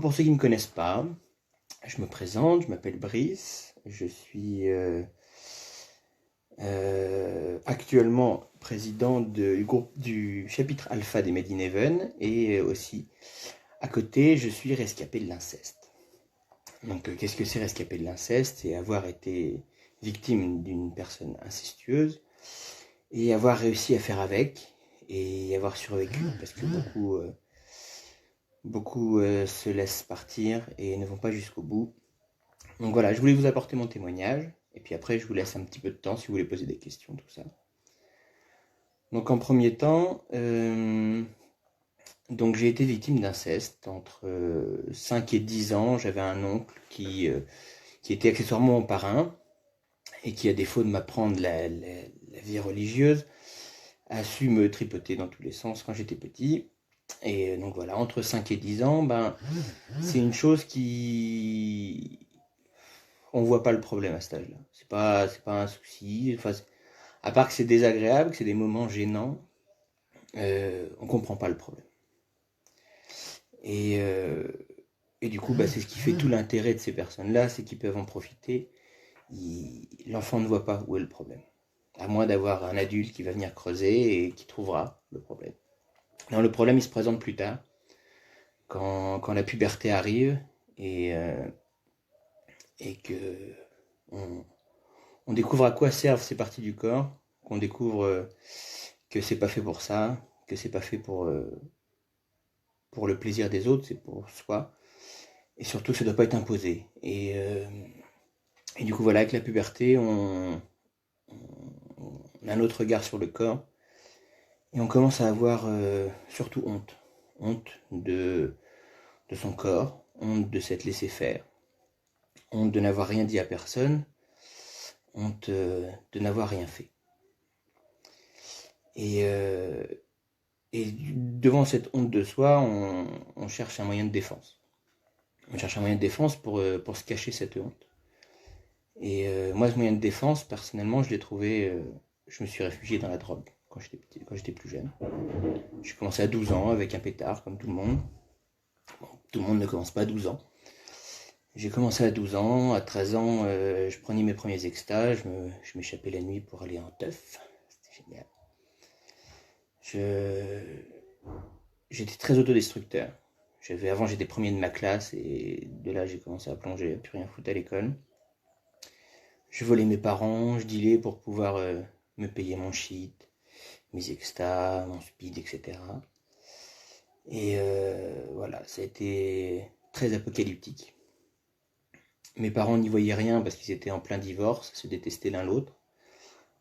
pour ceux qui ne me connaissent pas, je me présente, je m'appelle Brice, je suis actuellement président du chapitre Alpha des Made in Heaven et aussi à côté je suis rescapé de l'inceste. Donc qu'est-ce que c'est rescapé de l'inceste? C'est avoir été victime d'une personne incestueuse et avoir réussi à faire avec et avoir survécu parce que beaucoup se laissent partir et ne vont pas jusqu'au bout. Donc voilà, je voulais vous apporter mon témoignage, et puis après je vous laisse un petit peu de temps si vous voulez poser des questions, tout ça. Donc en premier temps, donc j'ai été victime d'inceste. Entre 5 et 10 ans, j'avais un oncle qui était accessoirement mon parrain, et qui, à défaut de m'apprendre la vie religieuse, a su me tripoter dans tous les sens quand j'étais petit. Et donc voilà, entre 5 et 10 ans, c'est une chose qui... On voit pas le problème à cet âge-là. C'est pas un souci. Enfin, à part que c'est désagréable, que c'est des moments gênants, on comprend pas le problème. Et, euh, et du coup, c'est ce qui fait tout l'intérêt de ces personnes-là, c'est qu'ils peuvent en profiter. L'enfant ne voit pas où est le problème. À moins d'avoir un adulte qui va venir creuser et qui trouvera le problème. Non, le problème, il se présente plus tard, quand la puberté arrive et que on découvre à quoi servent ces parties du corps, qu'on découvre que c'est pas fait pour ça, que c'est pas fait pour le plaisir des autres, c'est pour soi. Et surtout, ça doit pas être imposé. Et du coup, voilà, avec la puberté, on a un autre regard sur le corps. Et on commence à avoir surtout honte. Honte de son corps, honte de s'être laissé faire, honte de n'avoir rien dit à personne, honte de n'avoir rien fait. Et devant cette honte de soi, on cherche un moyen de défense. On cherche un moyen de défense pour se cacher cette honte. Et moi, ce moyen de défense, personnellement, je l'ai trouvé... je me suis réfugié dans la drogue quand j'étais plus jeune. J'ai commencé à 12 ans avec un pétard, comme tout le monde. Bon, tout le monde ne commence pas à 12 ans. J'ai commencé à 12 ans, à 13 ans, je prenais mes premiers extas, je m'échappais la nuit pour aller en teuf. C'était génial. J'étais très autodestructeur. Avant, j'étais premier de ma classe et de là, j'ai commencé à plonger, à plus rien foutre à l'école. Je volais mes parents, je dealais pour pouvoir me payer mon shit, mes extas, mon speed, etc. Et voilà, ça a été très apocalyptique. Mes parents n'y voyaient rien parce qu'ils étaient en plein divorce, se détestaient l'un l'autre.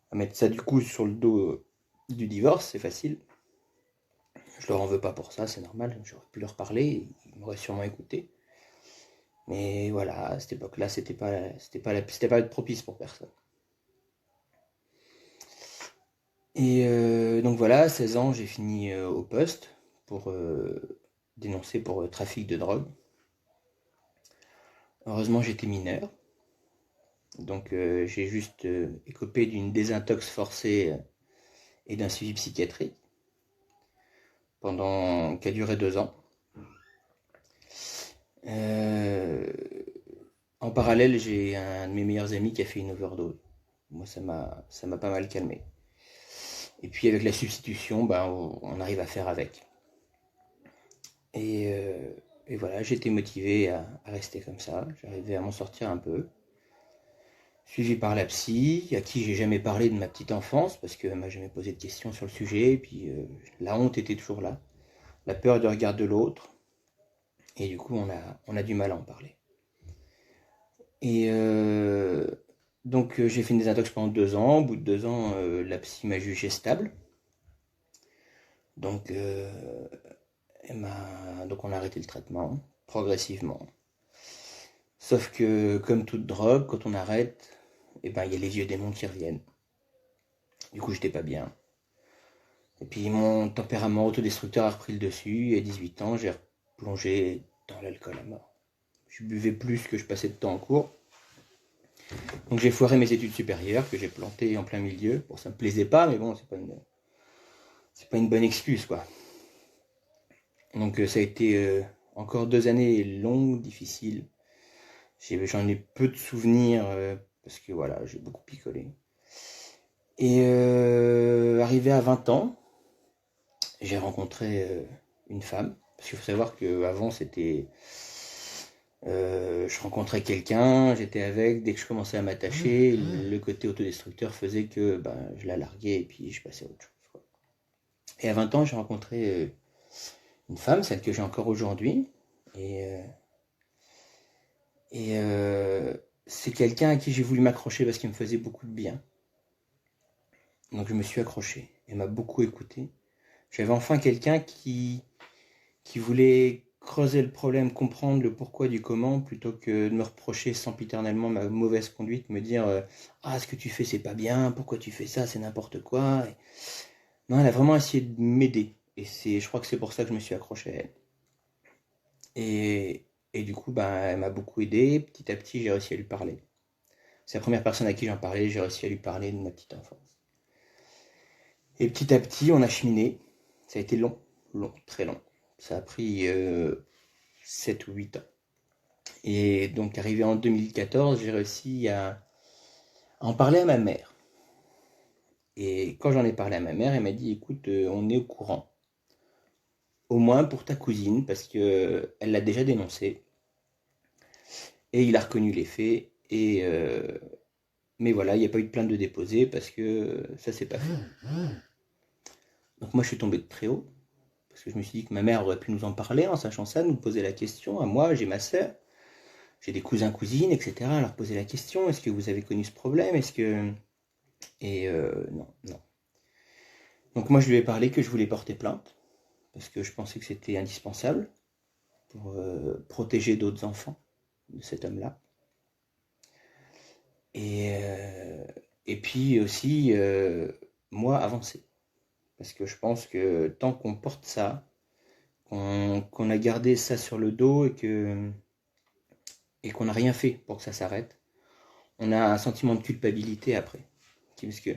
À mettre ça du coup sur le dos du divorce, c'est facile. Je leur en veux pas pour ça, c'est normal. J'aurais pu leur parler, ils m'auraient sûrement écouté. Mais voilà, à cette époque-là, c'était pas propice pour personne. Et donc voilà, à 16 ans, j'ai fini au poste pour dénoncer pour trafic de drogue. Heureusement, j'étais mineur. Donc j'ai juste écopé d'une désintox forcée et d'un suivi psychiatrique qui a duré 2 ans. En parallèle, j'ai un de mes meilleurs amis qui a fait une overdose. Moi, ça m'a pas mal calmé. Et puis avec la substitution, on arrive à faire avec. Et voilà, j'étais motivé à rester comme ça. J'arrivais à m'en sortir un peu. Suivi par la psy, à qui j'ai jamais parlé de ma petite enfance, parce qu'elle m'a jamais posé de questions sur le sujet, et puis la honte était toujours là, la peur du regard de l'autre, et du coup on a du mal à en parler. Et donc j'ai fait une désintox pendant 2 ans, au bout de 2 ans, la psy m'a jugé stable, donc, donc on a arrêté le traitement, progressivement. Sauf que, comme toute drogue, quand on arrête, il y a les vieux démons qui reviennent. Du coup, j'étais pas bien. Et puis mon tempérament autodestructeur a repris le dessus, et à 18 ans, j'ai plongé dans l'alcool à mort. Je buvais plus que je passais de temps en cours. Donc j'ai foiré mes études supérieures, que j'ai plantées en plein milieu. Bon, ça me plaisait pas, mais bon, c'est pas une bonne excuse, quoi. Donc ça a été encore 2 années longues, difficiles. J'en ai peu de souvenirs parce que voilà, j'ai beaucoup picolé. Et arrivé à 20 ans, j'ai rencontré une femme. Parce qu'il faut savoir qu'avant, c'était... je rencontrais quelqu'un, j'étais avec, dès que je commençais à m'attacher, le côté autodestructeur faisait que je la larguais et puis je passais à autre chose, quoi. Et à 20 ans, j'ai rencontré une femme, celle que j'ai encore aujourd'hui. Et, euh, et c'est quelqu'un à qui j'ai voulu m'accrocher parce qu'il me faisait beaucoup de bien. Donc je me suis accroché. Elle m'a beaucoup écouté. J'avais enfin quelqu'un qui voulait creuser le problème, comprendre le pourquoi du comment, plutôt que de me reprocher sempiternellement ma mauvaise conduite, me dire ah, ce que tu fais c'est pas bien, pourquoi tu fais ça, c'est n'importe quoi. Non, elle a vraiment essayé de m'aider. Et je crois que c'est pour ça que je me suis accroché à elle. Et du coup, elle m'a beaucoup aidé. Petit à petit, j'ai réussi à lui parler. C'est la première personne à qui j'en parlais, j'ai réussi à lui parler de ma petite enfance. Et petit à petit, on a cheminé. Ça a été long, long, très long. Ça a pris 7 ou 8 ans. Et donc, arrivé en 2014, j'ai réussi à en parler à ma mère. Et quand j'en ai parlé à ma mère, elle m'a dit, écoute, on est au courant. Au moins pour ta cousine, parce que elle l'a déjà dénoncé. Et il a reconnu les faits. Mais voilà, il n'y a pas eu de plainte de déposer parce que ça s'est pas fait. Donc moi, je suis tombé de très haut. Parce que je me suis dit que ma mère aurait pu nous en parler en sachant ça, nous poser la question. À moi, j'ai ma sœur, j'ai des cousins, cousines, etc. Leur poser la question, est-ce que vous avez connu ce problème? Est-ce que... Et non, non. Donc moi, je lui ai parlé que je voulais porter plainte. Parce que je pensais que c'était indispensable pour protéger d'autres enfants de cet homme-là. Et puis aussi, moi, avancer. Parce que je pense que tant qu'on porte ça, qu'on a gardé ça sur le dos et qu'on n'a rien fait pour que ça s'arrête, on a un sentiment de culpabilité après. Parce que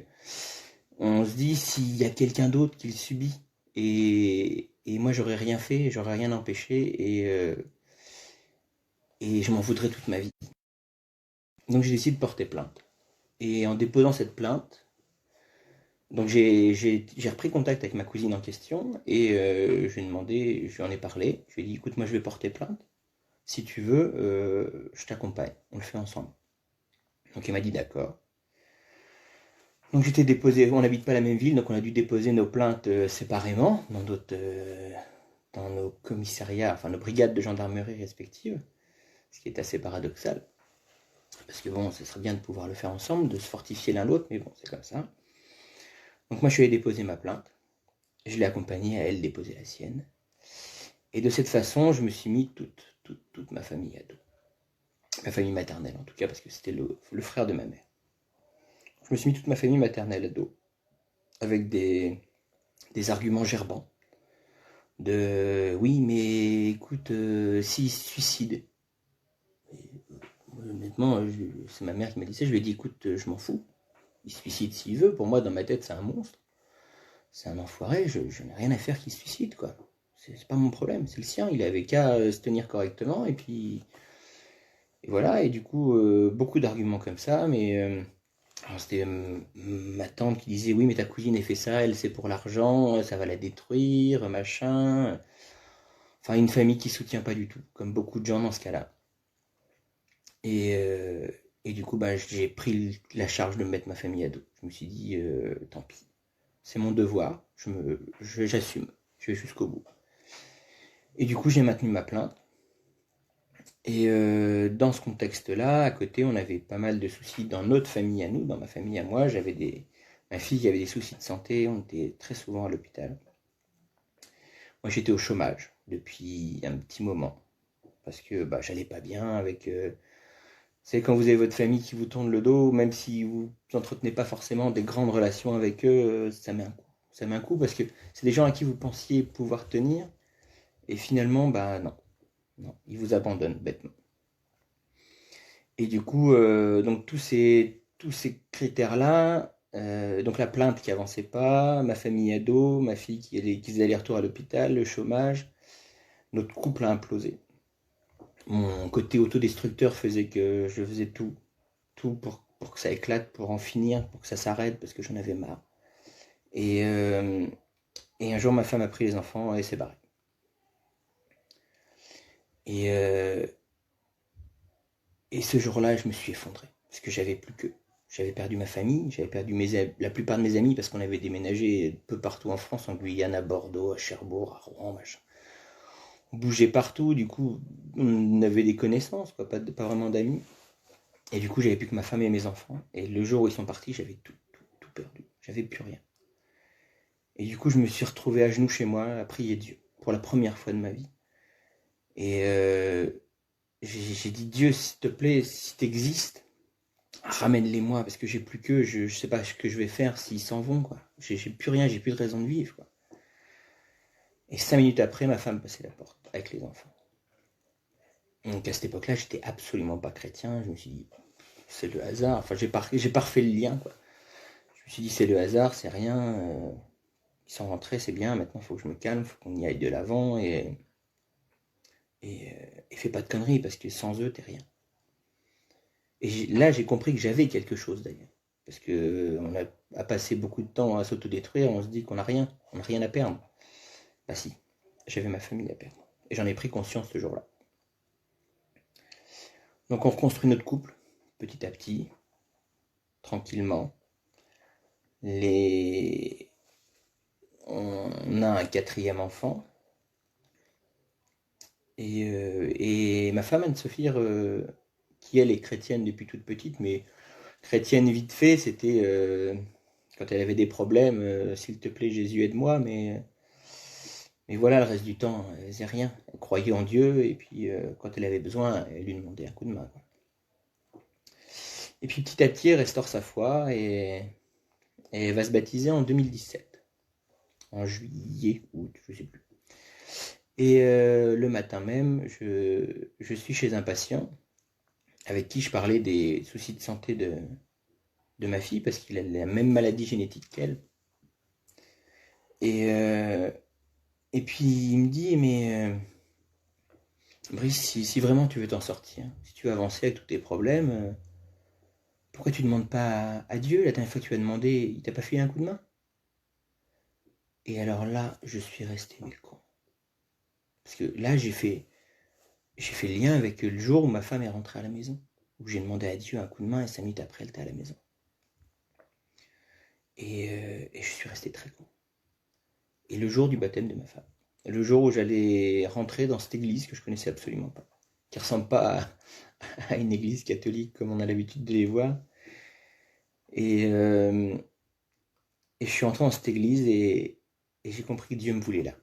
on se dit s'il y a quelqu'un d'autre qui le subit et moi j'aurais rien fait, j'aurais rien empêché et je m'en voudrais toute ma vie. Donc j'ai décidé de porter plainte. Et en déposant cette plainte, donc j'ai repris contact avec ma cousine en question et je lui ai demandé, je lui en ai parlé, je lui ai dit écoute moi je vais porter plainte, si tu veux je t'accompagne, on le fait ensemble. Donc elle m'a dit d'accord. Donc j'étais déposé, on n'habite pas la même ville, donc on a dû déposer nos plaintes séparément dans nos commissariats, enfin nos brigades de gendarmerie respectives, ce qui est assez paradoxal. Parce que bon, ce serait bien de pouvoir le faire ensemble, de se fortifier l'un l'autre, mais bon, c'est comme ça. Donc moi je suis allé déposer ma plainte, je l'ai accompagnée à elle déposer la sienne. Et de cette façon, je me suis mis toute ma famille à dos. Ma famille maternelle en tout cas, parce que c'était le frère de ma mère. Je me suis mis toute ma famille maternelle à dos, avec des arguments gerbants. De oui, mais écoute, s'il se suicide. Honnêtement, c'est ma mère qui m'a dit ça, je lui ai dit écoute, je m'en fous. Il se suicide s'il veut, pour moi dans ma tête c'est un monstre. C'est un enfoiré, je n'ai rien à faire qu'il se suicide quoi. C'est pas mon problème, c'est le sien, il avait qu'à se tenir correctement et puis. Et voilà, et du coup, beaucoup d'arguments comme ça, mais alors c'était ma tante qui disait oui, mais ta cousine a fait ça, elle c'est pour l'argent, ça va la détruire, machin. Enfin, une famille qui soutient pas du tout, comme beaucoup de gens dans ce cas-là. Et, euh, et du coup, j'ai pris la charge de mettre ma famille à dos. Je me suis dit, tant pis, c'est mon devoir, j'assume, je vais jusqu'au bout. Et du coup, j'ai maintenu ma plainte. Et dans ce contexte-là, à côté, on avait pas mal de soucis dans notre famille à nous, dans ma famille à moi. Ma fille avait des soucis de santé, on était très souvent à l'hôpital. Moi, j'étais au chômage depuis un petit moment parce que j'allais pas bien avec. C'est quand vous avez votre famille qui vous tourne le dos, même si vous n'entretenez pas forcément des grandes relations avec eux, ça met un coup. Ça met un coup parce que c'est des gens à qui vous pensiez pouvoir tenir et finalement, non, non, ils vous abandonnent bêtement. Et du coup, donc tous ces critères-là, donc la plainte qui avançait pas, ma famille ado, ma fille qui faisait aller-retour à l'hôpital, le chômage, Notre couple a implosé. Mon côté autodestructeur faisait que je faisais tout pour que ça éclate, pour en finir, pour que ça s'arrête, parce que j'en avais marre. Et, euh, et un jour, ma femme a pris les enfants et s'est barrée. Et, euh, et ce jour-là, je me suis effondré, parce que j'avais plus que. J'avais perdu ma famille, j'avais perdu la plupart de mes amis, parce qu'on avait déménagé peu partout en France, en Guyane, à Bordeaux, à Cherbourg, à Rouen, machin. On bougeait partout, du coup, on avait des connaissances, quoi, pas vraiment d'amis. Et du coup, j'avais plus que ma femme et mes enfants. Et le jour où ils sont partis, j'avais tout perdu. J'avais plus rien. Et du coup, je me suis retrouvé à genoux chez moi, à prier Dieu, pour la première fois de ma vie. Et j'ai dit, Dieu, s'il te plaît, si t'existes, ramène-les-moi, parce que j'ai plus qu'eux, je sais pas ce que je vais faire s'ils s'en vont, quoi. J'ai plus rien, j'ai plus de raison de vivre, quoi. Et 5 minutes après, ma femme passait la porte, avec les enfants. Donc à cette époque-là, j'étais absolument pas chrétien. Je me suis dit, c'est le hasard. Enfin, j'ai pas refait le lien, quoi. Je me suis dit, c'est le hasard, c'est rien. Ils sont rentrés, c'est bien. Maintenant, il faut que je me calme, il faut qu'on y aille de l'avant et fais pas de conneries parce que sans eux, t'es rien. Et là, j'ai compris que j'avais quelque chose d'ailleurs. Parce que on a passé beaucoup de temps à s'autodétruire, on se dit qu'on n'a rien, on n'a rien à perdre. Bah si, j'avais ma famille à perdre. Et j'en ai pris conscience ce jour-là. Donc on reconstruit notre couple, petit à petit, tranquillement. On a un quatrième enfant. Et ma femme Anne-Sophie, qui elle est chrétienne depuis toute petite, mais chrétienne vite fait, c'était quand elle avait des problèmes, s'il te plaît Jésus aide-moi, mais voilà, le reste du temps, elle faisait rien. Elle croyait en Dieu, et puis quand elle avait besoin, elle lui demandait un coup de main, quoi. Et puis petit à petit, elle restaure sa foi, et elle va se baptiser en 2017, en juillet, août, je sais plus. Et le matin même, je suis chez un patient avec qui je parlais des soucis de santé de ma fille, parce qu'il a la même maladie génétique qu'elle. Et, euh, et puis il me dit, mais Brice, si vraiment tu veux t'en sortir, si tu veux avancer avec tous tes problèmes, pourquoi tu ne demandes pas à Dieu? La dernière fois que tu as demandé, il t'a pas filé un coup de main? Et alors là, je suis resté mais con. Parce que là, j'ai fait le lien avec le jour où ma femme est rentrée à la maison, où j'ai demandé à Dieu un coup de main et 5 minutes après, elle était à la maison. Et je suis resté très con. Et le jour du baptême de ma femme, le jour où j'allais rentrer dans cette église que je connaissais absolument pas, qui ressemble pas à une église catholique comme on a l'habitude de les voir, et, euh, et je suis entré dans cette église et j'ai compris que Dieu me voulait là.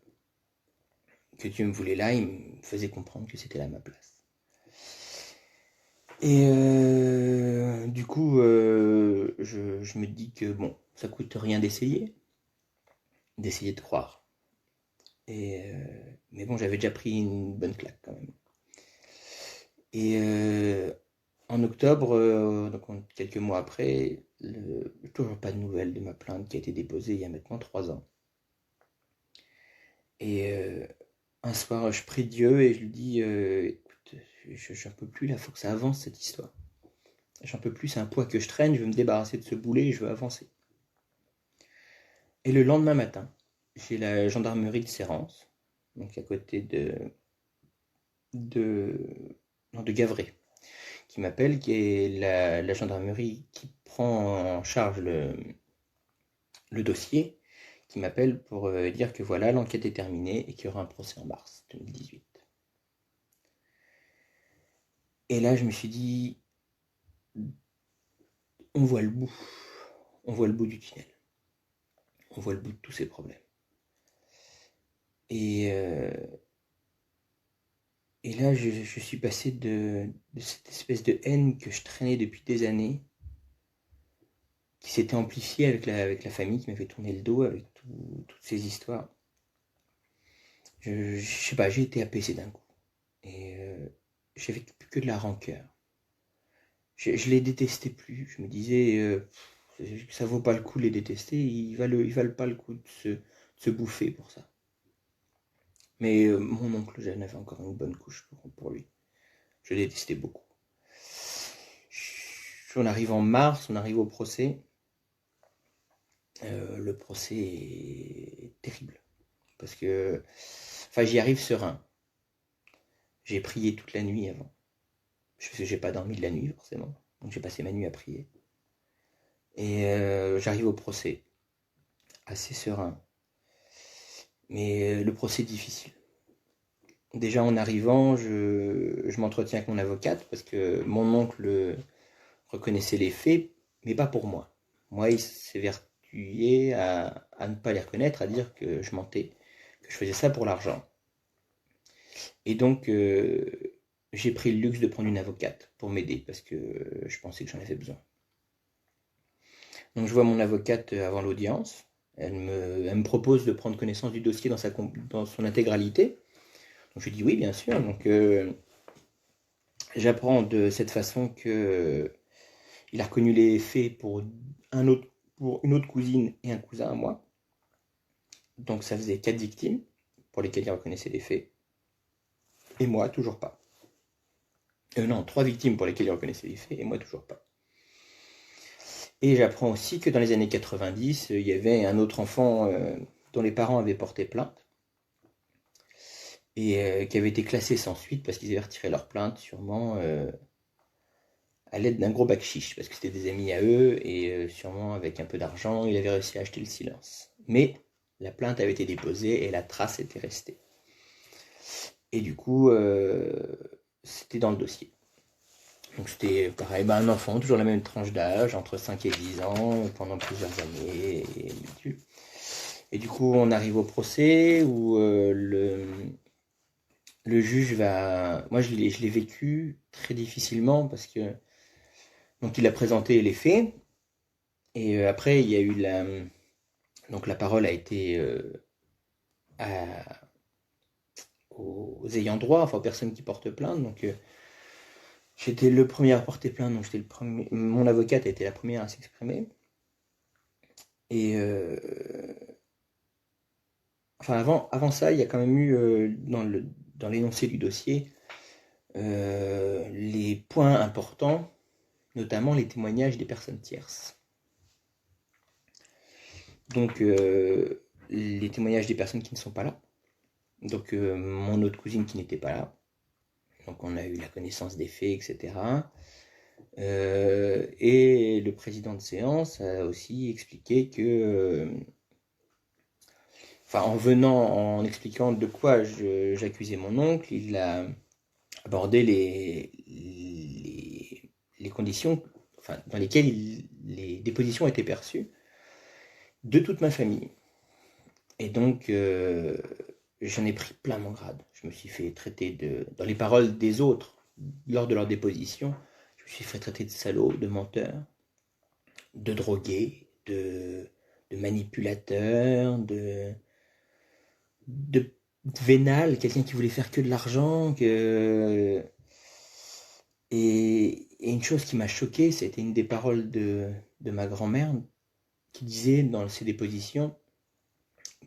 Que Dieu me voulait là, il me faisait comprendre que c'était là ma place. Et du coup, je me dis que bon, ça coûte rien d'essayer de croire. Mais bon, j'avais déjà pris une bonne claque quand même. Et en octobre, donc quelques mois après, toujours pas de nouvelles de ma plainte qui a été déposée il y a maintenant 3 ans. Et un soir, je prie Dieu et je lui dis, écoute, j'en peux plus là, faut que ça avance cette histoire. J'en peux plus, c'est un poids que je traîne, je veux me débarrasser de ce boulet et je veux avancer. Et le lendemain matin, j'ai la gendarmerie de Sérance, donc à côté de, non, de Gavray, qui m'appelle, qui est la gendarmerie qui prend en charge le dossier, qui m'appelle pour dire que voilà, l'enquête est terminée et qu'il y aura un procès en mars 2018. Et là, je me suis dit, on voit le bout. On voit le bout du tunnel. On voit le bout de tous ces problèmes. Et, euh, et là, je suis passé de cette espèce de haine que je traînais depuis des années, qui s'était amplifiée avec la famille qui m'avait tourné le dos, avec toutes ces histoires. Je sais pas, j'ai été apaisé d'un coup. Et j'avais plus que de la rancœur. Je les détestais plus. Je me disais, ça vaut pas le coup de les détester. Ils valent pas le coup de se bouffer pour ça. Mais mon oncle, j'en avais encore une bonne couche pour lui. Je le détestais beaucoup. On arrive en mars, on arrive au procès. Le procès est terrible. Parce que, enfin, j'y arrive serein. J'ai prié toute la nuit avant. Parce que j'ai pas dormi de la nuit, forcément. Donc j'ai passé ma nuit à prier. Et j'arrive au procès. Assez serein. Mais le procès est difficile. Déjà en arrivant, je m'entretiens avec mon avocate parce que mon oncle reconnaissait les faits, mais pas pour moi. Moi, il s'est vertué à ne pas les reconnaître, à dire que je mentais, que je faisais ça pour l'argent. Et donc, j'ai pris le luxe de prendre une avocate pour m'aider parce que je pensais que j'en avais besoin. Donc, je vois mon avocate avant l'audience. Elle me propose de prendre connaissance du dossier dans son intégralité. Donc, je lui dis oui, bien sûr. Donc, j'apprends de cette façon que il a reconnu les faits pour une autre cousine et un cousin à moi. Donc ça faisait 4 victimes pour lesquelles il reconnaissait les faits. Et moi, toujours pas. Non, 3 victimes pour lesquelles il reconnaissait les faits et moi, toujours pas. Et j'apprends aussi que dans les années 90, il y avait un autre enfant dont les parents avaient porté plainte et qui avait été classé sans suite parce qu'ils avaient retiré leur plainte, sûrement à l'aide d'un gros bac chiche, parce que c'était des amis à eux, et sûrement avec un peu d'argent, il avait réussi à acheter le silence. Mais la plainte avait été déposée et la trace était restée. Et du coup, c'était dans le dossier. Donc c'était pareil, un enfant, toujours la même tranche d'âge, entre 5 et 10 ans, pendant plusieurs années. Et du coup, on arrive au procès où le juge va... Moi, je l'ai vécu très difficilement parce que... Donc il a présenté les faits. Et après, il y a eu donc la parole a été aux ayants droit, enfin aux personnes qui portent plainte. Donc j'étais le premier à porter plainte, donc j'étais le premier. Mon avocate a été la première à s'exprimer. Et enfin avant ça, il y a quand même eu dans l'énoncé du dossier les points importants, notamment les témoignages des personnes tierces. Donc les témoignages des personnes qui ne sont pas là. Donc mon autre cousine qui n'était pas là. Donc on a eu la connaissance des faits, etc. Et le président de séance a aussi expliqué que, enfin en expliquant de quoi j'accusais mon oncle, il a abordé les conditions, enfin, dans lesquelles les dépositions étaient perçues de toute ma famille. Et donc j'en ai pris plein mon grade. Je me suis fait traiter dans les paroles des autres, lors de leur déposition, je me suis fait traiter de salaud, de menteur, de drogué, de manipulateur, de vénal, quelqu'un qui voulait faire que de l'argent. Et une chose qui m'a choqué, c'était une des paroles de ma grand-mère qui disait dans ses dépositions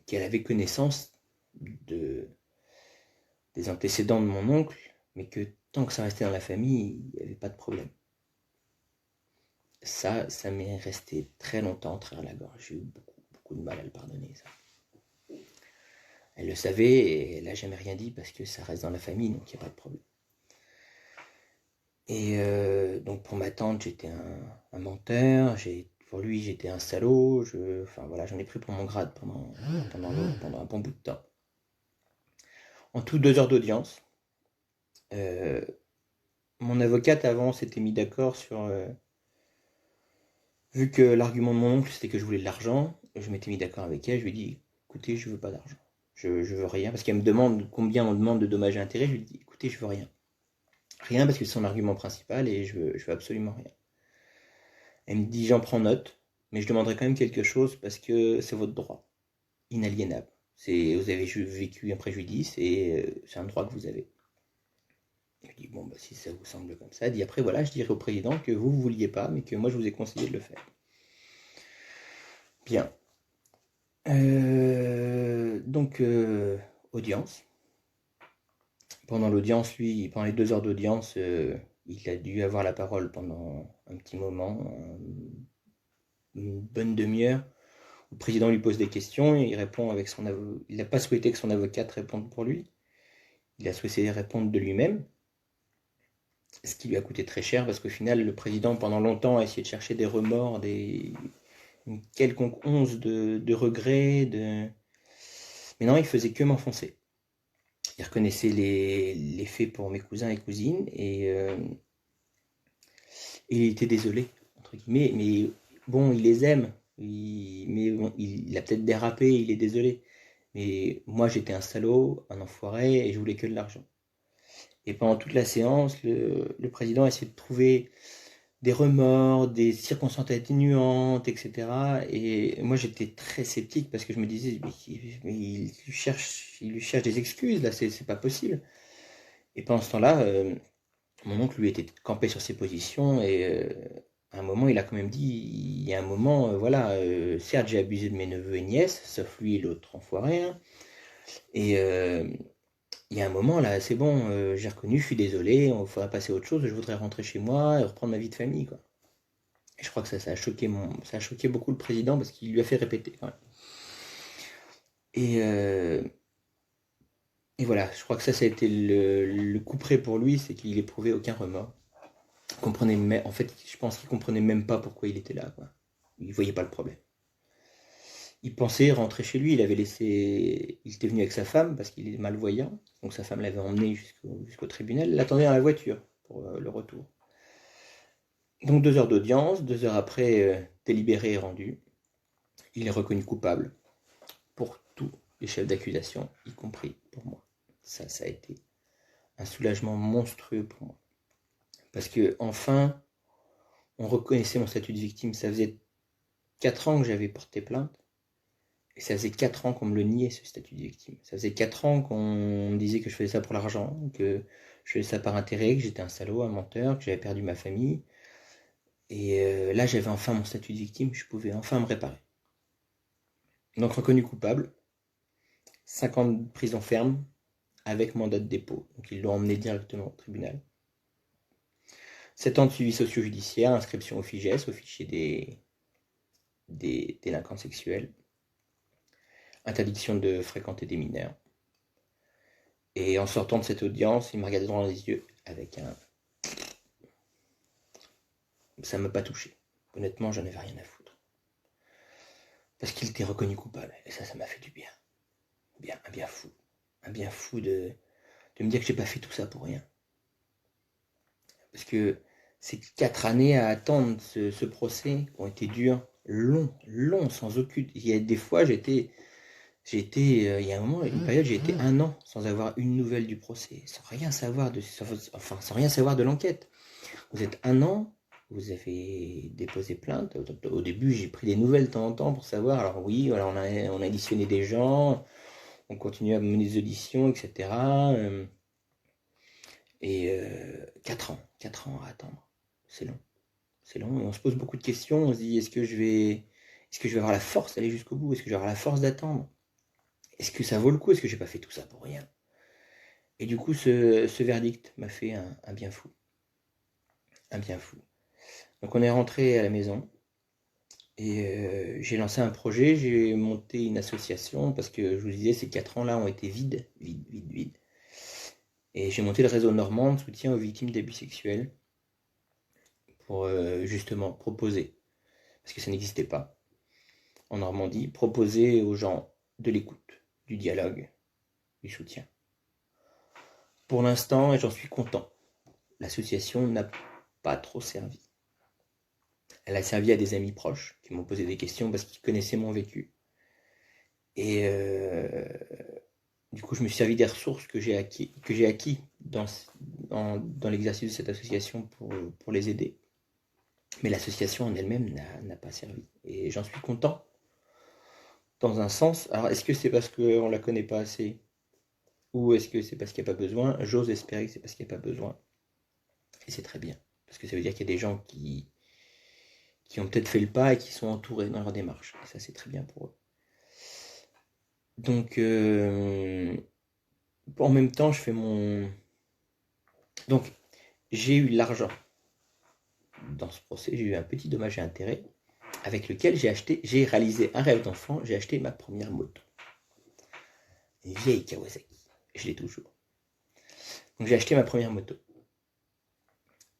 qu'elle avait connaissance des antécédents de mon oncle, mais que tant que ça restait dans la famille, il n'y avait pas de problème. Ça m'est resté très longtemps travers la gorge. J'ai eu beaucoup de mal à le pardonner, ça. Elle le savait et elle n'a jamais rien dit parce que ça reste dans la famille, donc il n'y a pas de problème. Et donc pour ma tante, j'étais un menteur, pour lui, j'étais un salaud. Enfin voilà, j'en ai pris pour mon grade pendant un bon bout de temps. En tout 2 heures d'audience. Mon avocate avant s'était mis d'accord sur... vu que l'argument de mon oncle c'était que je voulais de l'argent, je m'étais mis d'accord avec elle, je lui ai dit écoutez, je veux pas d'argent. Je veux rien, parce qu'elle me demande combien on demande de dommages et intérêts, je lui dis écoutez, je veux rien. Rien parce que c'est son argument principal et je veux absolument rien. Elle me dit j'en prends note, mais je demanderai quand même quelque chose parce que c'est votre droit, inaliénable. Vous avez vécu un préjudice et c'est un droit que vous avez. Je dis bon, si ça vous semble comme ça, elle dit après voilà, je dirai au président que vous ne vouliez pas, mais que moi je vous ai conseillé de le faire. Bien. Donc, audience. Pendant l'audience, lui, pendant les 2 heures d'audience, il a dû avoir la parole pendant un petit moment, une bonne demi-heure. Le président lui pose des questions et il répond avec son avocat. Il n'a pas souhaité que son avocate réponde pour lui. Il a souhaité répondre de lui-même, ce qui lui a coûté très cher parce qu'au final, le président, pendant longtemps, a essayé de chercher des remords, une quelconque once de regret. Mais non, il faisait que m'enfoncer. Il reconnaissait les faits pour mes cousins et cousines et il était désolé, entre guillemets. Mais bon, il les aime. Mais bon, il a peut-être dérapé, il est désolé. Mais moi, j'étais un salaud, un enfoiré, et je voulais que de l'argent. Et pendant toute la séance, le président a essayé de trouver des remords, des circonstances atténuantes, etc. Et moi, j'étais très sceptique parce que je me disais, mais il lui cherche des excuses, là, c'est pas possible. Et pendant ce temps-là, mon oncle, lui, était campé sur ses positions et à un moment, il a quand même dit, il y a un moment, voilà, certes, j'ai abusé de mes neveux et nièces, sauf lui et l'autre enfoiré, hein, et il y a un moment, là, c'est bon, j'ai reconnu, je suis désolé, il faudra passer à autre chose, je voudrais rentrer chez moi et reprendre ma vie de famille, quoi. Et je crois que ça a choqué beaucoup le président parce qu'il lui a fait répéter, quand même. Et, euh, et voilà, je crois que ça a été le coup près pour lui, c'est qu'il éprouvait aucun remords. En fait, je pense qu'il comprenait même pas pourquoi il était là, quoi. Il voyait pas le problème. Il pensait rentrer chez lui, il était venu avec sa femme parce qu'il est malvoyant, donc sa femme l'avait emmené jusqu'au tribunal, l'attendait dans la voiture pour le retour. Donc 2 heures d'audience, 2 heures après, délibéré est rendu. Il est reconnu coupable pour tous les chefs d'accusation, y compris pour moi. Ça a été un soulagement monstrueux pour moi. Parce que enfin, on reconnaissait mon statut de victime. Ça faisait 4 ans que j'avais porté plainte. Et ça faisait 4 ans qu'on me le niait, ce statut de victime. Ça faisait 4 ans qu'on me disait que je faisais ça pour l'argent, que je faisais ça par intérêt, que j'étais un salaud, un menteur, que j'avais perdu ma famille. Et là, j'avais enfin mon statut de victime, je pouvais enfin me réparer. Donc reconnu coupable, 5 ans de prison ferme, avec mandat de dépôt. Donc ils l'ont emmené directement au tribunal. 7 ans de suivi socio-judiciaire, inscription au FIGES, au fichier des délinquants sexuels. Interdiction de fréquenter des mineurs. Et en sortant de cette audience, il m'a regardé droit dans les yeux avec un... Ça m'a pas touché. Honnêtement, j'en avais rien à foutre. Parce qu'il était reconnu coupable. Et ça m'a fait du bien. Un bien fou. Un bien fou de me dire que j'ai pas fait tout ça pour rien. Parce que ces 4 années à attendre ce procès ont été durs, long, sans aucune... Il y a des fois, il y a un moment, une période, j'ai été 1 an sans avoir une nouvelle du procès, sans rien savoir de l'enquête. Vous êtes 1 an, vous avez déposé plainte. Au début, j'ai pris des nouvelles de temps en temps pour savoir. Alors oui, voilà, on a auditionné des gens, on continue à mener des auditions, etc. Et 4 ans à attendre, c'est long. C'est long et on se pose beaucoup de questions. On se dit, est-ce que je vais avoir la force d'aller jusqu'au bout? Est-ce que je vais avoir la force d'attendre? Est-ce que ça vaut le coup? Est-ce que j'ai pas fait tout ça pour rien? Et du coup, ce verdict m'a fait un bien fou. Un bien fou. Donc on est rentré à la maison et j'ai lancé un projet, j'ai monté une association parce que je vous disais, ces 4 ans-là ont été vides. Et j'ai monté le réseau normand de soutien aux victimes d'abus sexuels pour justement proposer, parce que ça n'existait pas en Normandie, proposer aux gens de l'écoute, du dialogue, du soutien. Pour l'instant, et j'en suis content, l'association n'a pas trop servi. Elle a servi à des amis proches qui m'ont posé des questions parce qu'ils connaissaient mon vécu. Et du coup, je me suis servi des ressources que j'ai acquis dans l'exercice de cette association pour les aider. Mais l'association en elle-même n'a pas servi. Et j'en suis content, dans un sens. Alors, est-ce que c'est parce qu'on ne la connaît pas assez? Ou est-ce que c'est parce qu'il n'y a pas besoin? J'ose espérer que c'est parce qu'il n'y a pas besoin. Et c'est très bien. Parce que ça veut dire qu'il y a des gens qui ont peut-être fait le pas et qui sont entourés dans leur démarche. Et ça, c'est très bien pour eux. Donc en même temps, je fais mon... Donc, j'ai eu l'argent dans ce procès, j'ai eu un petit dommage et intérêt avec lequel j'ai réalisé un rêve d'enfant, j'ai acheté ma première moto. Une vieille Kawasaki. Je l'ai toujours. Donc j'ai acheté ma première moto.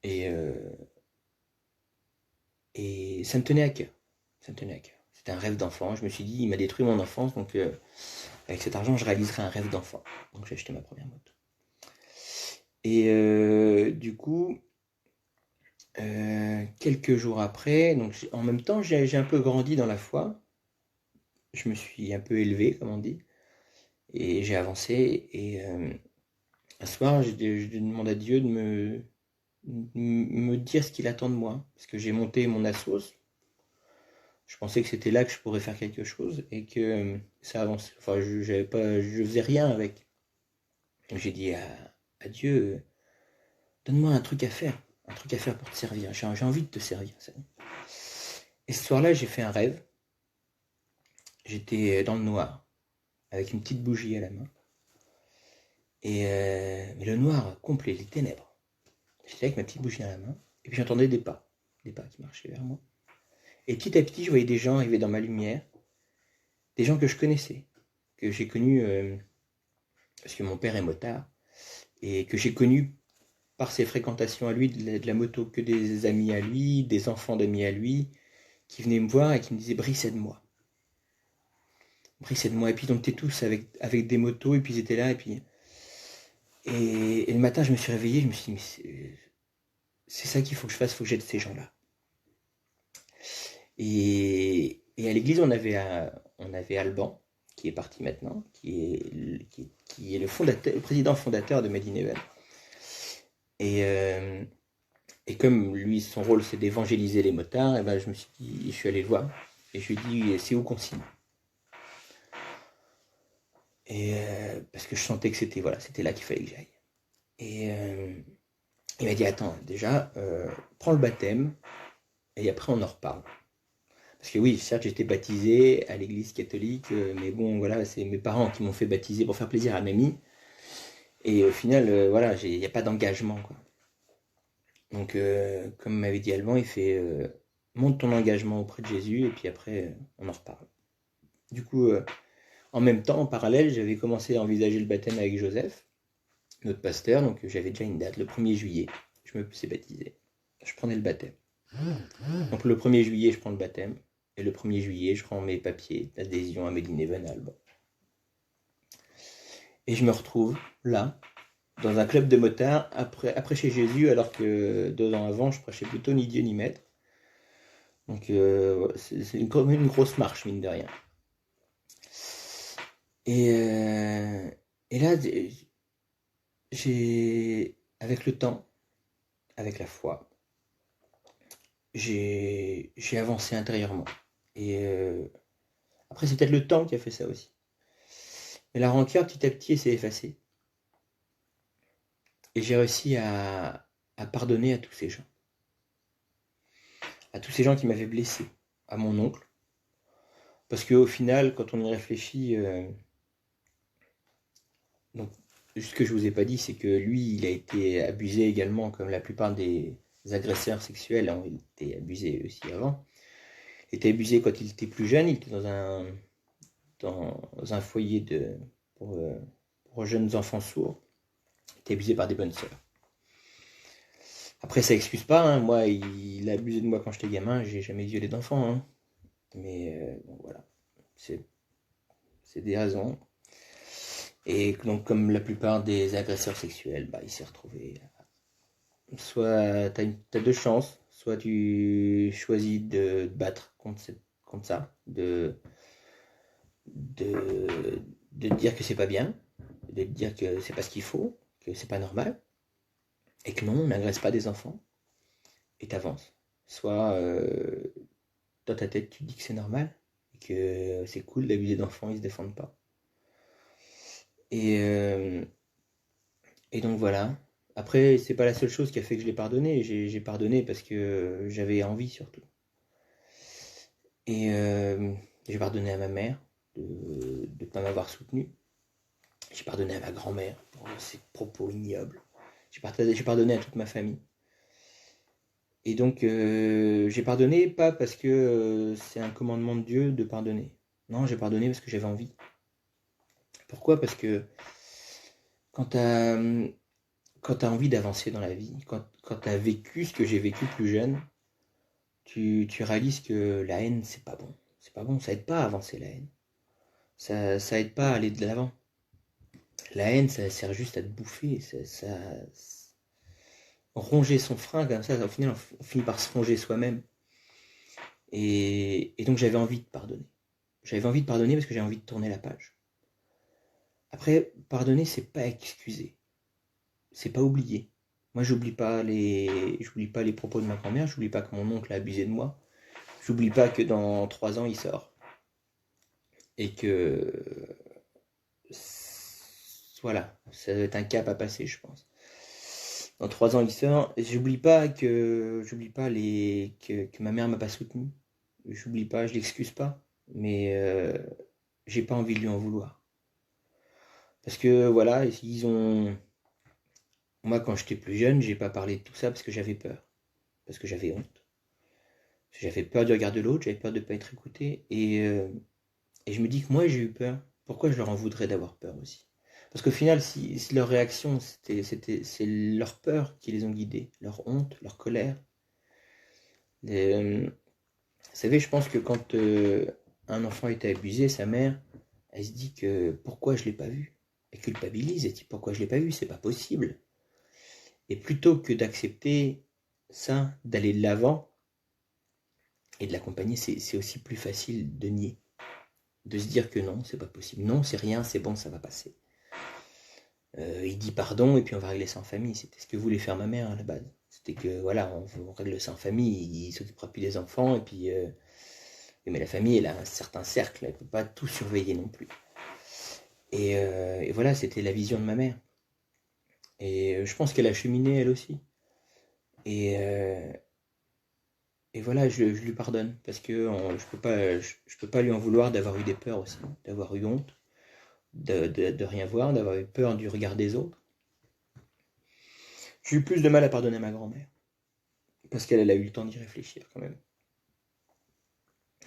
Et, et ça me tenait à cœur. Ça me tenait à cœur. C'était un rêve d'enfant. Je me suis dit, il m'a détruit mon enfance, donc avec cet argent, je réaliserai un rêve d'enfant. Donc j'ai acheté ma première moto. Et du coup, quelques jours après, donc en même temps, j'ai un peu grandi dans la foi. Je me suis un peu élevé, comme on dit. Et j'ai avancé. Et un soir, je demande à Dieu de me dire ce qu'il attend de moi. Parce que j'ai monté mon assos. Je pensais que c'était là que je pourrais faire quelque chose et que ça avance. Enfin, je faisais rien avec. Donc j'ai dit à Dieu, donne-moi un truc à faire pour te servir. J'ai envie de te servir. Et ce soir-là, j'ai fait un rêve. J'étais dans le noir, avec une petite bougie à la main. Mais le noir complet, les ténèbres. J'étais avec ma petite bougie à la main, et puis j'entendais des pas qui marchaient vers moi. Et petit à petit, je voyais des gens arriver dans ma lumière, des gens que je connaissais, que j'ai connus parce que mon père est motard, et que j'ai connus par ses fréquentations à lui de la moto, que des amis à lui, des enfants d'amis à lui, qui venaient me voir et qui me disaient Brice, aide-moi. Brice, aide-moi. Et puis ils étaient tous avec des motos, et puis ils étaient là, et puis. Et le matin, je me suis réveillé, je me suis dit, mais c'est ça qu'il faut que je fasse, il faut que j'aide ces gens-là. Et à l'église, on avait Alban, qui est parti maintenant, qui est le président fondateur de Made in Heaven. Et comme lui, son rôle, c'est d'évangéliser les motards, et ben, je suis allé le voir, et je lui ai dit, c'est où qu'on signe? Et parce que je sentais que c'était là qu'il fallait que j'aille. Et il m'a dit, attends, déjà, prends le baptême, et après on en reparle. Parce que oui, certes, j'étais baptisé à l'église catholique, mais bon, voilà, c'est mes parents qui m'ont fait baptiser pour faire plaisir à mamie. Et au final, voilà, il n'y a pas d'engagement, quoi. Donc, comme m'avait dit Alban, il fait monte ton engagement auprès de Jésus, et puis après, on en reparle. Du coup, en même temps, en parallèle, j'avais commencé à envisager le baptême avec Joseph, notre pasteur, donc j'avais déjà une date, le 1er juillet, je me faisais baptiser. Je prenais le baptême. Donc le 1er juillet, je prends le baptême. Et le 1er juillet, je rends mes papiers d'adhésion à Made in Heaven à Alban. Et je me retrouve là, dans un club de motards, après chez Jésus, alors que 2 ans avant, je prêchais plutôt ni Dieu ni maître. Donc c'est comme une grosse marche, mine de rien. Et là, avec le temps, avec la foi, j'ai avancé intérieurement. Et après, c'est peut-être le temps qui a fait ça aussi. Mais la rancœur, petit à petit, s'est effacée. Et j'ai réussi à pardonner à tous ces gens. À tous ces gens qui m'avaient blessé. À mon oncle. Parce qu'au final, quand on y réfléchit, donc, ce que je vous ai pas dit, c'est que lui, il a été abusé également, comme la plupart des agresseurs sexuels ont été abusés aussi avant. Il était abusé quand il était plus jeune, il était dans un foyer pour jeunes enfants sourds. Il était abusé par des bonnes sœurs. Après, ça excuse pas, hein. Moi, il a abusé de moi quand j'étais gamin, j'ai jamais violé d'enfant, hein. Mais bon, voilà, c'est des raisons. Et donc, comme la plupart des agresseurs sexuels, bah, il s'est retrouvé. Soit t'as 2 chances, soit tu choisis de te battre contre ça, de te dire que c'est pas bien, de te dire que c'est pas ce qu'il faut, que c'est pas normal, et que non, on n'agresse pas des enfants, et t'avances. Soit dans ta tête, tu te dis que c'est normal, et que c'est cool d'abuser d'enfants, ils se défendent pas. Et donc voilà. Après, c'est pas la seule chose qui a fait que je l'ai pardonné. J'ai pardonné parce que j'avais envie surtout. Et j'ai pardonné à ma mère de ne pas m'avoir soutenu. J'ai pardonné à ma grand-mère pour ses propos ignobles. J'ai pardonné à toute ma famille. Et donc, j'ai pardonné pas parce que c'est un commandement de Dieu de pardonner. Non, j'ai pardonné parce que j'avais envie. Pourquoi? Parce que quand t'as envie d'avancer dans la vie, quand t'as vécu ce que j'ai vécu plus jeune, tu réalises que la haine, c'est pas bon. C'est pas bon, ça aide pas à avancer la haine. Ça aide pas à aller de l'avant. La haine, ça sert juste à te bouffer. Ronger son frein, comme ça, au final, on finit par se ronger soi-même. Et donc j'avais envie de pardonner. J'avais envie de pardonner parce que j'avais envie de tourner la page. Après, pardonner, c'est pas excuser. C'est pas oublier. Moi, j'oublie pas les propos de ma grand-mère, j'oublie pas que mon oncle a abusé de moi, j'oublie pas que dans 3 ans, il sort. Et que... Voilà, ça doit être un cap à passer, je pense. Dans 3 ans, il sort. Et j'oublie pas que ma mère m'a pas soutenu. J'oublie pas, je l'excuse pas. Mais j'ai pas envie de lui en vouloir. Parce que voilà, ils ont... Moi, quand j'étais plus jeune, j'ai pas parlé de tout ça parce que j'avais peur. Parce que j'avais honte. J'avais peur du regard de l'autre, j'avais peur de ne pas être écouté. Et je me dis que moi, j'ai eu peur. Pourquoi je leur en voudrais d'avoir peur aussi? Parce qu'au final, si leur réaction, c'est leur peur qui les ont guidés, leur honte, leur colère. Vous savez, je pense que quand un enfant est abusé, sa mère, elle se dit que pourquoi je l'ai pas vu? Elle culpabilise, elle dit pourquoi je l'ai pas vu, c'est pas possible. Et plutôt que d'accepter ça, d'aller de l'avant et de l'accompagner, c'est aussi plus facile de nier. De se dire que non, c'est pas possible. Non, c'est rien, c'est bon, ça va passer. Il dit pardon et puis on va régler ça en famille. C'était ce que voulait faire ma mère à la base. C'était que voilà, on règle ça en famille, il s'occupera plus des enfants et puis... mais la famille, elle a un certain cercle, elle peut pas tout surveiller non plus. Et voilà, c'était la vision de ma mère. Et je pense qu'elle a cheminé elle aussi. Et voilà, je lui pardonne parce que je peux pas lui en vouloir d'avoir eu des peurs aussi, d'avoir eu honte, de rien voir, d'avoir eu peur du regard des autres. J'ai eu plus de mal à pardonner à ma grand-mère parce qu'elle a eu le temps d'y réfléchir quand même.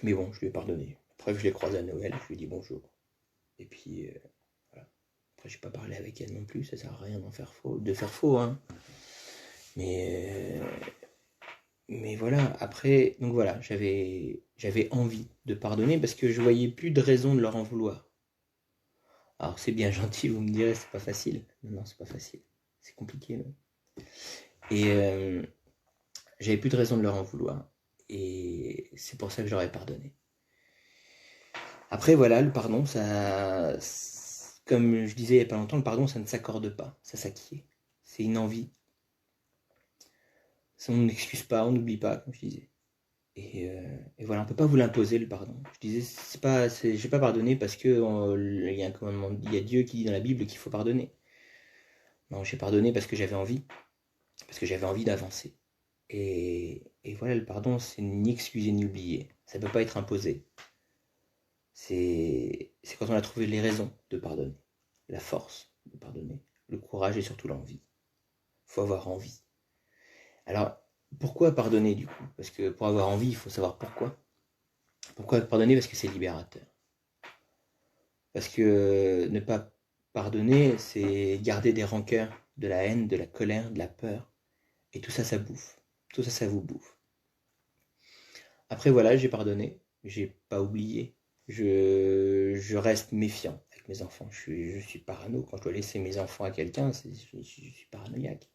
Mais bon, je lui ai pardonné. Après, je l'ai croisée à Noël, je lui ai dit bonjour. Et puis, voilà. Après, j'ai pas parlé avec elle non plus, ça sert à rien de faire faux, hein. Mais voilà, après, donc voilà, j'avais envie de pardonner parce que je voyais plus de raison de leur en vouloir. Alors c'est bien gentil, vous me direz, c'est pas facile. Non, c'est pas facile. C'est compliqué, non? Et j'avais plus de raison de leur en vouloir. Et c'est pour ça que j'aurais pardonné. Après, voilà, le pardon, ça... Comme je disais il y a pas longtemps, le pardon, ça ne s'accorde pas, ça s'acquiert. C'est une envie. On n'excuse pas, on n'oublie pas, comme je disais. Et voilà, on peut pas vous l'imposer le pardon. Je disais, j'ai pas pardonné parce que il y a un commandement, il y a Dieu qui dit dans la Bible qu'il faut pardonner. Non, j'ai pardonné parce que j'avais envie d'avancer. Et voilà, le pardon, c'est ni excuser ni oublier. Ça peut pas être imposé. C'est quand on a trouvé les raisons de pardonner, la force de pardonner, le courage et surtout l'envie. Il faut avoir envie. Alors, pourquoi pardonner du coup? Parce que pour avoir envie, il faut savoir pourquoi. Pourquoi pardonner? Parce que c'est libérateur. Parce que ne pas pardonner, c'est garder des rancœurs, de la haine, de la colère, de la peur. Et tout ça, ça bouffe. Tout ça, ça vous bouffe. Après, voilà, j'ai pardonné. J'ai pas oublié. Je reste méfiant avec mes enfants. Je suis parano. Quand je dois laisser mes enfants à quelqu'un, je suis paranoïaque.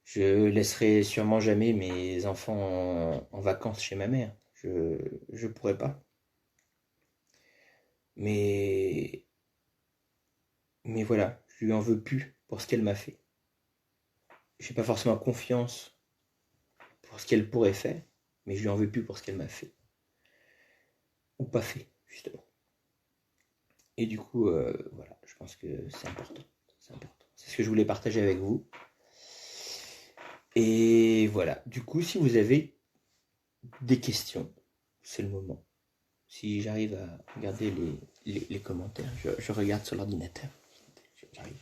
Je laisserai sûrement jamais mes enfants en vacances chez ma mère. Je pourrais pas. Mais voilà, je lui en veux plus pour ce qu'elle m'a fait. J'ai pas forcément confiance pour ce qu'elle pourrait faire, mais je lui en veux plus pour ce qu'elle m'a fait. Ou pas fait, justement. Et du coup, voilà, je pense que c'est important. C'est important. C'est ce que je voulais partager avec vous. Et voilà, du coup, si vous avez des questions, c'est le moment. Si j'arrive à regarder les commentaires, je regarde sur l'ordinateur. J'arrive.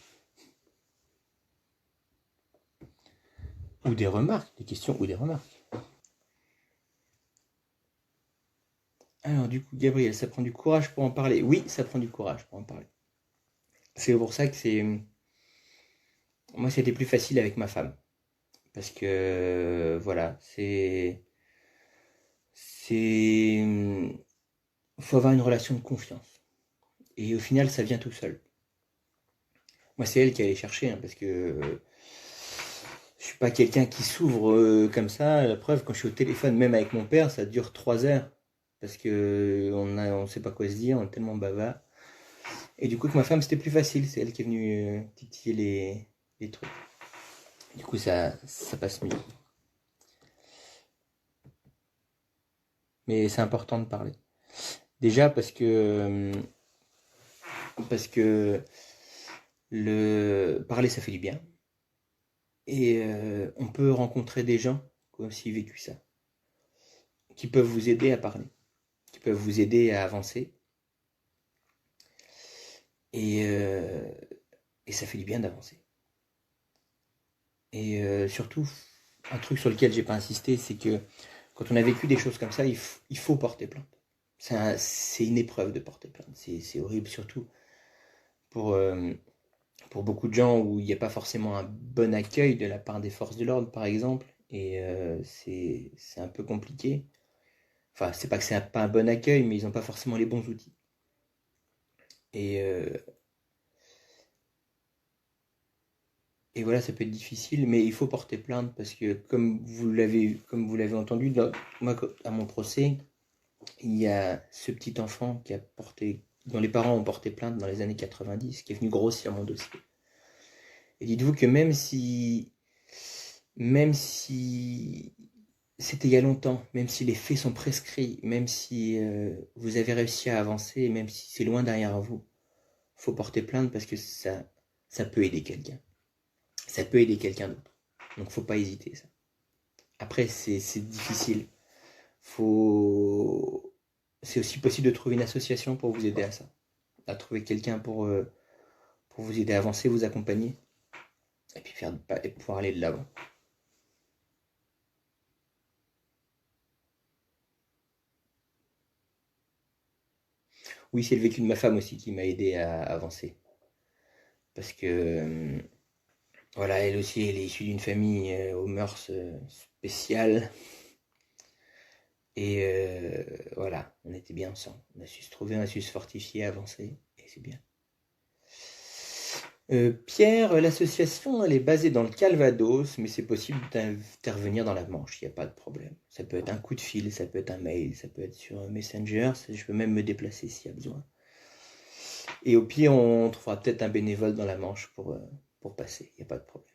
Ou des remarques, des questions ou des remarques. Alors du coup, Gabriel, ça prend du courage pour en parler. Oui, ça prend du courage pour en parler. C'est pour ça que c'est... Moi, c'était plus facile avec ma femme. Parce que, voilà, c'est... Faut avoir une relation de confiance. Et au final, ça vient tout seul. Moi, c'est elle qui allait chercher, hein, parce que je suis pas quelqu'un qui s'ouvre comme ça. La preuve, quand je suis au téléphone, même avec mon père, ça dure 3 heures. Parce que on sait pas quoi se dire, on est tellement bavard. Et du coup, avec ma femme, c'était plus facile. C'est elle qui est venue titiller les trucs. Du coup, ça passe mieux. Mais c'est important de parler. Déjà parce que le parler, ça fait du bien. Et on peut rencontrer des gens qui ont aussi vécu ça, qui peuvent vous aider à parler, qui peuvent vous aider à avancer. Et, euh, et ça fait du bien d'avancer. Et surtout, un truc sur lequel j'ai pas insisté, c'est que quand on a vécu des choses comme ça, il faut porter plainte. C'est une épreuve de porter plainte. C'est horrible, surtout pour, euh, pour beaucoup de gens où il n'y a pas forcément un bon accueil de la part des forces de l'ordre, par exemple. Et c'est un peu compliqué. Enfin, c'est pas que c'est pas un bon accueil, mais ils n'ont pas forcément les bons outils. Et, euh, et voilà, ça peut être difficile, mais il faut porter plainte parce que, comme vous l'avez entendu, moi, à mon procès, il y a ce petit enfant dont les parents ont porté plainte dans les années 90, qui est venu grossir mon dossier. Et dites-vous que même si c'était il y a longtemps, même si les faits sont prescrits, même si vous avez réussi à avancer, même si c'est loin derrière vous, faut porter plainte parce que ça peut aider quelqu'un. Ça peut aider quelqu'un d'autre. Donc faut pas hésiter ça. Après c'est difficile. Faut C'est aussi possible de trouver une association pour vous aider à ça. À trouver quelqu'un pour vous aider à avancer, vous accompagner et puis et pouvoir aller de l'avant. Oui, c'est le vécu de ma femme aussi qui m'a aidé à avancer. Parce que voilà, elle aussi, elle est issue d'une famille aux mœurs spéciales. Et voilà, on était bien ensemble. On a su se trouver, on a su se fortifier, avancer, et c'est bien. Pierre, l'association, elle est basée dans le Calvados, mais c'est possible d'intervenir dans la Manche, il n'y a pas de problème. Ça peut être un coup de fil, ça peut être un mail, ça peut être sur Messenger, je peux même me déplacer s'il y a besoin. Et au pire, on trouvera peut-être un bénévole dans la Manche pour passer, il n'y a pas de problème.